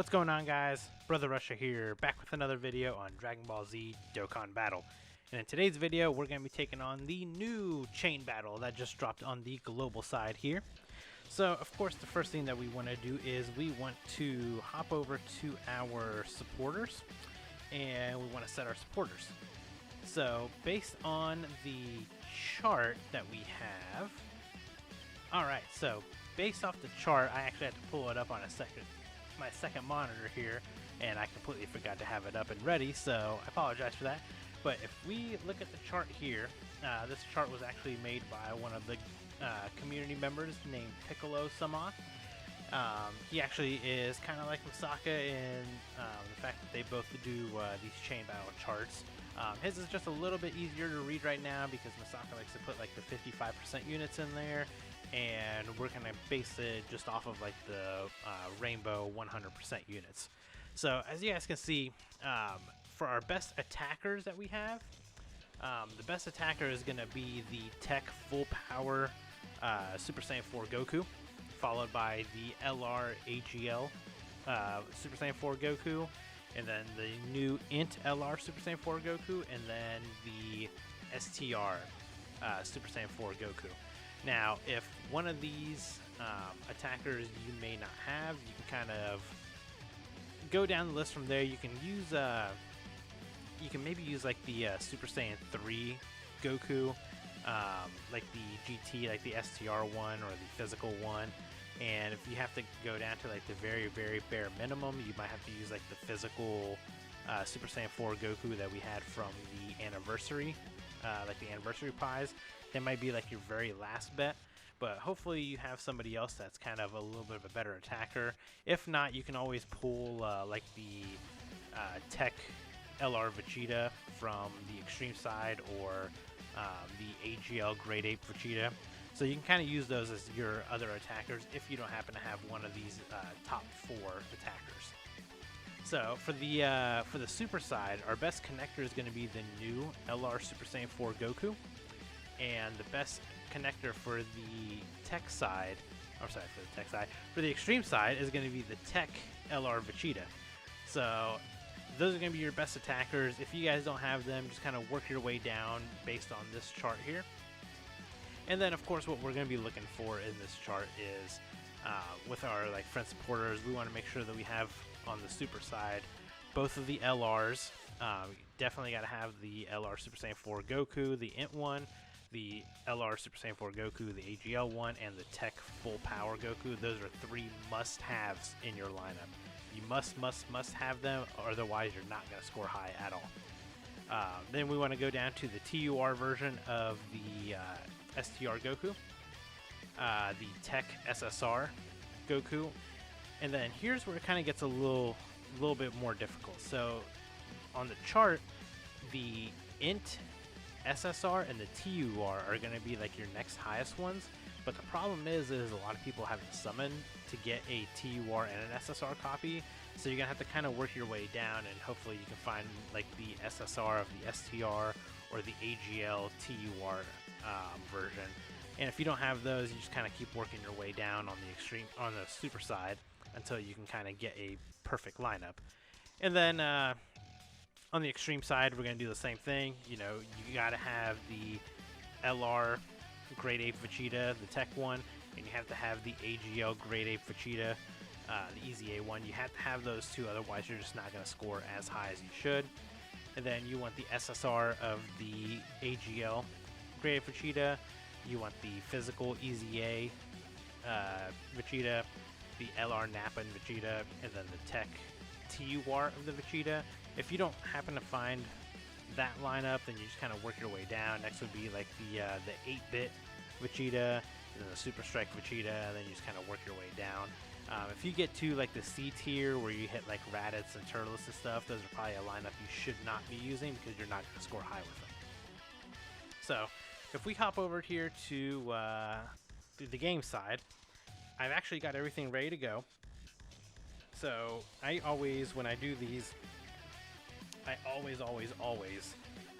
What's going on, guys? Brother Russia here, back with another video on Dragon Ball Z Dokkan Battle. And in today's video, we're going to be taking on the new chain battle that just dropped on the global side here. So, of course, the first thing that we want to do is we want to hop over to our supporters, and we want to set our supporters. So, based on the chart that we have, alright, so based off the chart, I actually had to pull it up on my second monitor here, and I completely forgot to have it up and ready, so I apologize for that. But if we look at the chart here, this chart was actually made by one of the community members named Piccolo-sama. He actually is kind of like Masaka in the fact that they both do these chain battle charts. His is just a little bit easier to read right now because Masaka likes to put like the 55% units in there, and we're going to base it just off of like the rainbow 100% units. So as you guys can see, for our best attackers that we have, the best attacker is going to be the Tech Full Power Super Saiyan 4 Goku, followed by the LR AGL Super Saiyan 4 Goku, and then the new Int LR Super Saiyan 4 Goku, and then the STR Super Saiyan 4 Goku. Now, if one of these attackers you may not have, you can kind of go down the list from there. You can use, you can maybe use like the Super Saiyan 3 Goku, like the GT, like the STR one or the physical one. And if you have to go down to like the very, very bare minimum, you might have to use like the physical Super Saiyan 4 Goku that we had from the anniversary, like the anniversary pies. That might be like your very last bet, but hopefully you have somebody else that's kind of a little bit of a better attacker. If not, you can always pull like the Tech LR Vegeta from the extreme side, or the AGL Grade 8 Vegeta. So you can kind of use those as your other attackers if you don't happen to have one of these top 4 attackers. So for the super side, our best connector is going to be the new LR Super Saiyan 4 Goku. And the best connector for the tech side, for the extreme side is going to be the Tech LR Vegeta. So those are going to be your best attackers. If you guys don't have them, just kind of work your way down based on this chart here. And then, of course, what we're going to be looking for in this chart is, with our like friend supporters, we want to make sure that we have on the super side both of the LRs. Definitely got to have the LR Super Saiyan 4 Goku, the Int one, the LR Super Saiyan 4 Goku, the AGL one, and the Tech Full Power Goku. Those are 3 must-haves in your lineup. You must have them, or otherwise you're not going to score high at all. Then we want to go down to the TUR version of the STR Goku, the Tech SSR Goku, and then here's where it kind of gets a little bit more difficult. So on the chart, the Int SSR and the TUR are going to be like your next highest ones, but the problem is a lot of people haven't summoned to get a TUR and an SSR copy, so you're going to have to kind of work your way down, and hopefully you can find like the SSR of the STR or the AGL TUR version. And if you don't have those, you just kind of keep working your way down on the super side until you can kind of get a perfect lineup. And then on the extreme side, we're going to do the same thing. You know, you got to have the LR Grade 8 Vegeta, the Tech one, and you have to have the AGL Grade 8 Vegeta, the Easy A one. You have to have those two, otherwise you're just not going to score as high as you should. And then you want the SSR of the AGL Grade 8 Vegeta. You want the physical Easy A Vegeta, the LR Nappa Vegeta, and then the Tech TUR of the Vegeta. If you don't happen to find that lineup, then you just kind of work your way down. Next would be like the 8-bit Vegeta, and then the Super Strike Vegeta, and then you just kind of work your way down. If you get to like the C tier where you hit like Raditz and Turles and stuff, those are probably a lineup you should not be using because you're not going to score high with them. So if we hop over here to the game side, I've actually got everything ready to go. So I always, when I do these, I always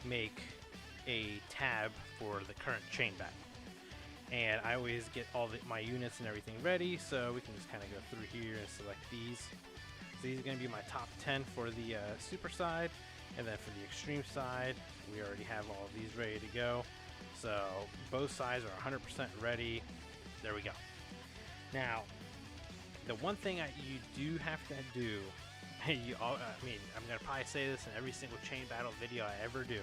make a tab for the current chain battle. And I always get all my units and everything ready, so we can just kind of go through here and select these. So these are going to be my top 10 for the super side, and then for the extreme side, we already have all of these ready to go. So both sides are 100% ready. There we go. Now, the one thing you do have to do, I mean, I'm going to probably say this in every single chain battle video I ever do,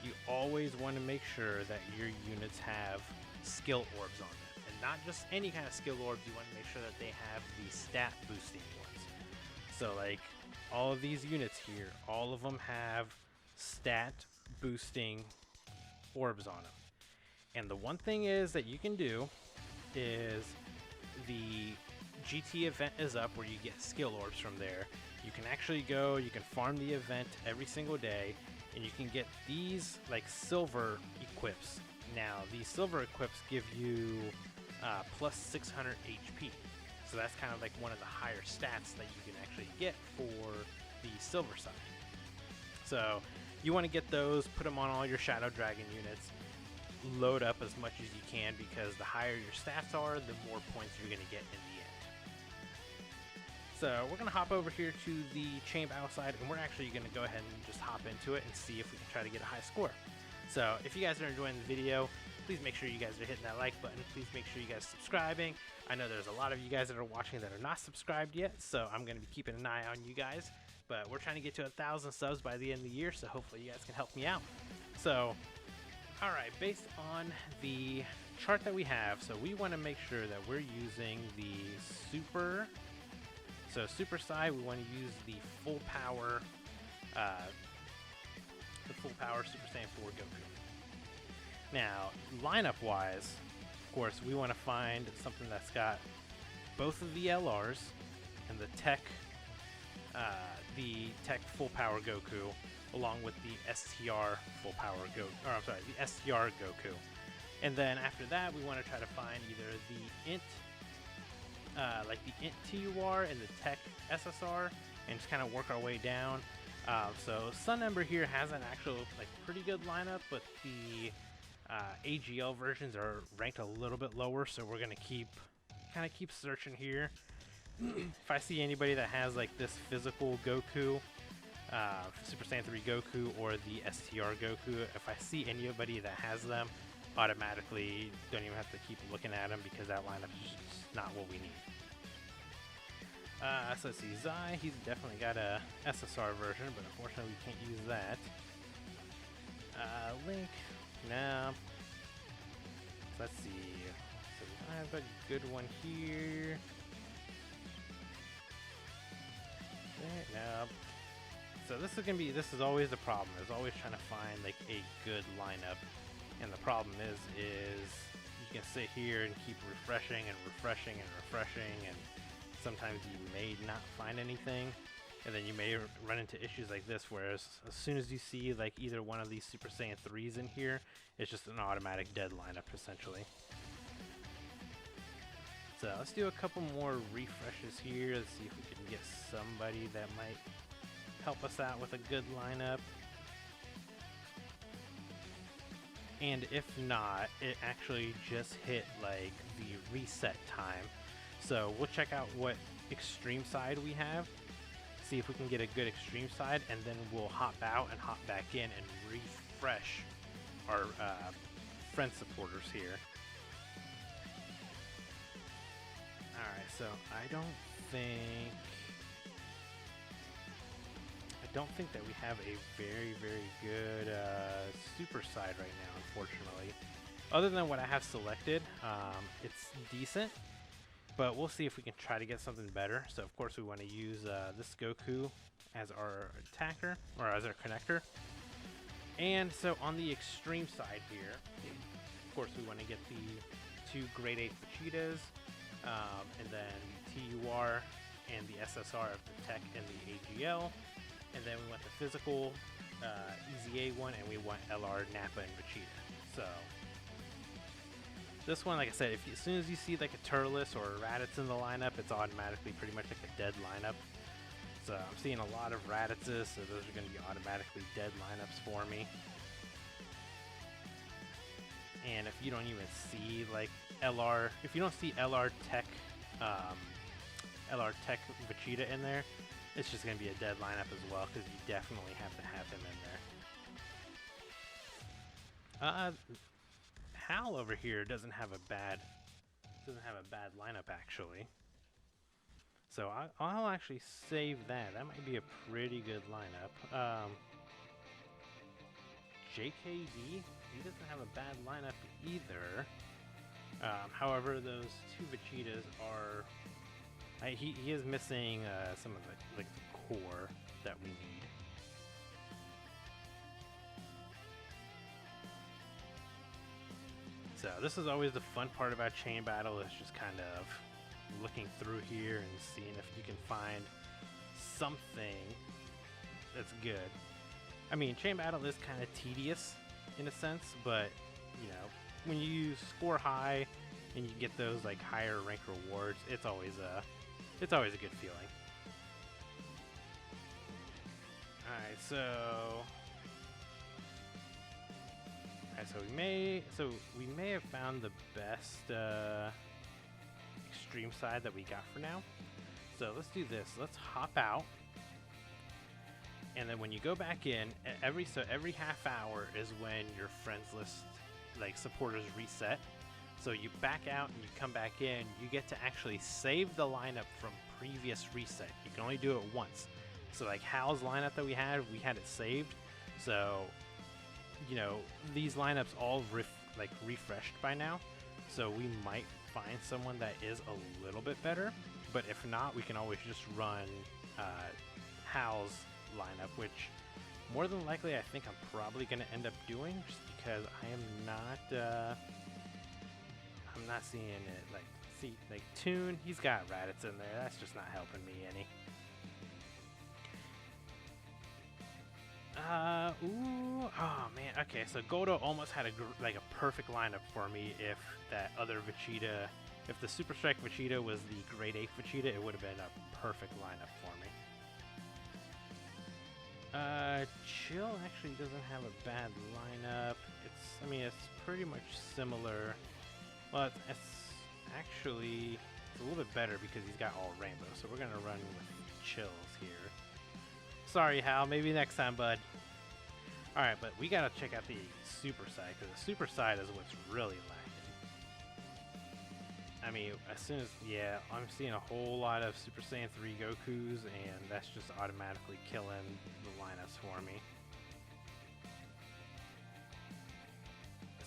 you always want to make sure that your units have skill orbs on them. And not just any kind of skill orbs, you want to make sure that they have the stat boosting ones. So like all of these units here, all of them have stat boosting orbs on them. And the one thing is that you can do is the GT event is up where you get skill orbs from there. You can actually go, you can farm the event every single day, and you can get these like silver equips. Now these silver equips give you plus 600 HP. So that's kind of like one of the higher stats that you can actually get for the silver side. So you want to get those, put them on all your Shadow Dragon units, load up as much as you can, because the higher your stats are, the more points you're going to get in the end. So we're going to hop over here to the chain battle side, and we're actually going to go ahead and just hop into it and see if we can try to get a high score. So if you guys are enjoying the video, please make sure you guys are hitting that like button. Please make sure you guys are subscribing. I know there's a lot of you guys that are watching that are not subscribed yet, so I'm going to be keeping an eye on you guys. But we're trying to get to 1,000 subs by the end of the year, so hopefully you guys can help me out. So, alright, based on the chart that we have, so we want to make sure that we're using the super. So super side, we want to use the full power Super Saiyan 4 Goku. Now, lineup wise, of course, we want to find something that's got both of the LRs and the tech full power Goku, along with the STR full power Goku, or I'm sorry, the STR Goku. And then after that, we want to try to find either the int, like the int TUR and the tech SSR, and just kind of work our way down. So Sun Ember here has an actual like pretty good lineup, but the AGL versions are ranked a little bit lower, so we're gonna keep searching here. If I see anybody that has like this physical Goku, Super Saiyan 3 Goku, or the STR Goku, if I see anybody that has them, automatically don't even have to keep looking at them, because that lineup is just not what we need. So let's see, Zai, he's definitely got a SSR version, but unfortunately we can't use that. Link, no. So let's see, so I have a good one here. No. So this is always the problem. Is always trying to find like a good lineup, and the problem is you can sit here and keep refreshing and refreshing and refreshing, and sometimes you may not find anything, and then you may run into issues like this, where as soon as you see like either one of these Super Saiyan 3s in here, it's just an automatic dead lineup essentially. So let's do a couple more refreshes here. Let's see if we can get somebody that might help us out with a good lineup. And if not, it actually just hit like the reset time. So we'll check out what extreme side we have, see if we can get a good extreme side, and then we'll hop out and hop back in and refresh our friend supporters here. Alright, so I don't think that we have a very good super side right now, unfortunately. Other than what I have selected, it's decent, but we'll see if we can try to get something better. So of course we want to use this Goku as our attacker, or as our connector. And so on the extreme side here, of course we want to get the 2 grade 8 Vegetas, and then the TUR and the SSR of the tech and the AGL. And then we want the physical EZA one, and we want LR, Nappa, and Vegeta. So this one, like I said, as soon as you see like a Turles or a Raditz in the lineup, it's automatically pretty much like a dead lineup. So I'm seeing a lot of Raditzes, so those are going to be automatically dead lineups for me. And if you don't even see like LR, if you don't see LR Tech, LR Tech Vegeta in there, it's just going to be a dead lineup as well, because you definitely have to have him in there. Hal over here doesn't have a bad lineup actually. So I'll actually save that. That might be a pretty good lineup. JKD, he doesn't have a bad lineup either. However, those two Vegetas are... he is missing some of the core that we need. So this is always the fun part about Chain Battle, is just kind of looking through here and seeing if you can find something that's good. I mean, Chain Battle is kind of tedious in a sense, but you know, when you score high and you get those like higher rank rewards, it's always a good feeling. Alright, so we may have found the best extreme side that we got for now. So let's do this. Let's hop out, and then when you go back in, every half hour is when your friends list supporters reset. So you back out and you come back in, you get to actually save the lineup from previous reset. You can only do it once. So like Hal's lineup that we had it saved. So, you know, these lineups all refreshed by now. So we might find someone that is a little bit better. But if not, we can always just run Hal's lineup, which more than likely I think I'm probably going to end up doing, just because I am not... I'm not seeing it. Toon, he's got Raditz in there. That's just not helping me any. Ooh, oh man. Okay, so Godo almost had a perfect lineup for me if that other Vegeta, if the Super Strike Vegeta was the Grade 8 Vegeta, it would have been a perfect lineup for me. Chill actually doesn't have a bad lineup. I mean, it's pretty much similar. Well, it's actually a little bit better because he's got all rainbow, so we're gonna run with Chills here. Sorry, Hal, maybe next time, bud. Alright, but we gotta check out the super side, because the super side is what's really lacking. I mean, as soon as, yeah, I'm seeing a whole lot of Super Saiyan 3 Gokus, and that's just automatically killing the lineups for me.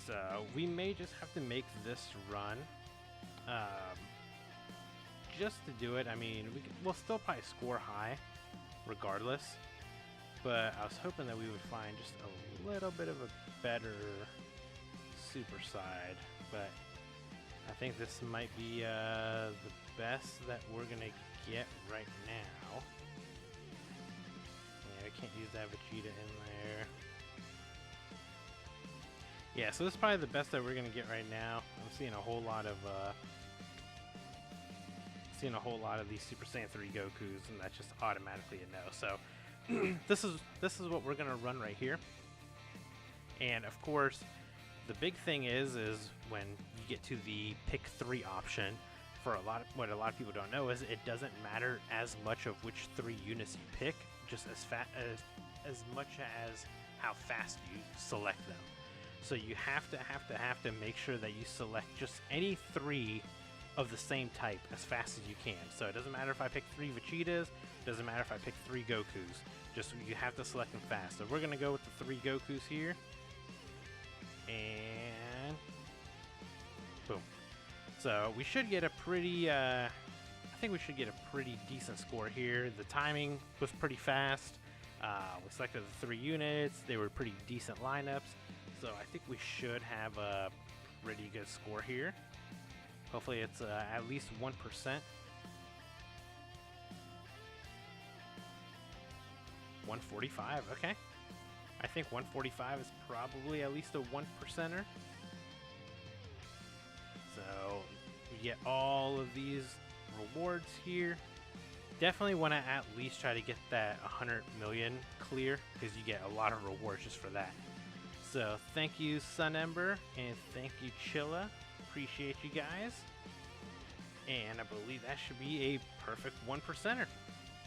So we may just have to make this run just to do it. I mean, we'll still probably score high regardless, but I was hoping that we would find just a little bit of a better super side, but I think this might be the best that we're gonna get right now. Yeah, I can't use that Vegeta in there. Yeah, so this is probably the best that we're gonna get right now. I'm seeing a whole lot of these Super Saiyan 3 Gokus, and that's just automatically a no. So this is what we're gonna run right here. And of course, the big thing is when you get to the pick 3 option, what a lot of people don't know is it doesn't matter as much of which 3 units you pick, just as much as how fast you select them. So you have to make sure that you select just any 3 of the same type as fast as you can. So it doesn't matter if I pick 3 Vegetas, doesn't matter if I pick 3 Gokus, just you have to select them fast. So we're gonna go with the 3 Gokus here, and boom. So we should get a pretty, I think we should get a pretty decent score here. The timing was pretty fast. We selected the 3 units, they were pretty decent lineups. So I think we should have a pretty good score here. Hopefully it's at least 1%. 145, okay. I think 145 is probably at least a 1%er. So we get all of these rewards here. Definitely want to at least try to get that 100 million clear, because you get a lot of rewards just for that. So thank you, Sun Ember, and thank you, Chilla. Appreciate you guys. and I believe that should be a perfect 1%er.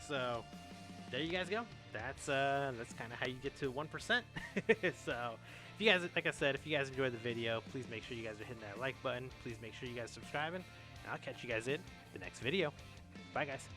So there you guys go. That's kind of how you get to 1%. So if you guys, like I said, if you guys enjoyed the video, please make sure you guys are hitting that like button. Please make sure you guys are subscribing, and I'll catch you guys in the next video. Bye guys.